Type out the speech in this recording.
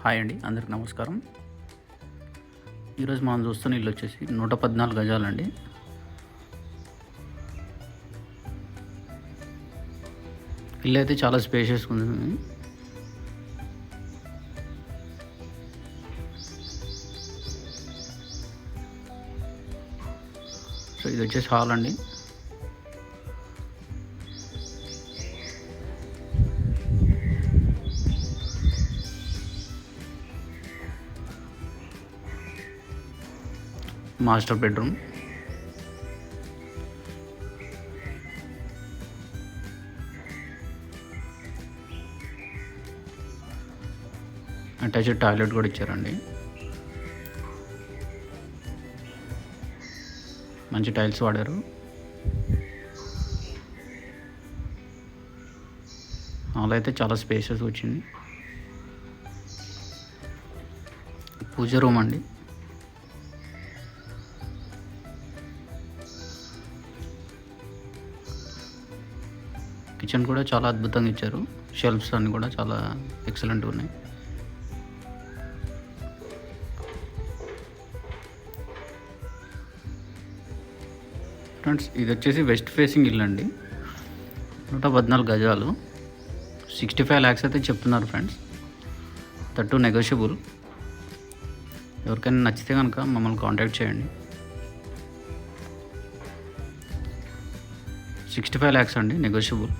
Hi అండి, అందరికి నమస్కారం. ఈరోజు మనం చూస్తున్న ఇల్లు వచ్చేసి 114 గజాలండి. ఇల్లు అయితే చాలా స్పేషియస్గా ఉంది. సో ఇది వచ్చేసి హాల్ అండి. మాస్టర్ బెడ్రూమ్, అటాచ్డ్ టాయిలెట్ కూడా ఇచ్చారండి. మంచి టైల్స్ వాడారు. హాల్ అయితే చాలా స్పేసెస్ వచ్చింది. పూజ రూమ్ అండి. కిచెన్ కూడా చాలా అద్భుతంగా ఇచ్చారు. షెల్ఫ్స్ అన్నీ కూడా చాలా ఎక్సలెంట్గా ఉన్నాయి. ఫ్రెండ్స్, ఇది వచ్చేసి వెస్ట్ ఫేసింగ్ ఇల్లు అండి. 114 గజాలు, 65 lakhs అయితే చెప్తున్నారు ఫ్రెండ్స్. That negotiable. ఎవరికైనా నచ్చితే కనుక మమ్మల్ని కాంటాక్ట్ చేయండి. 65 lakhs అండి, నెగోషియబుల్.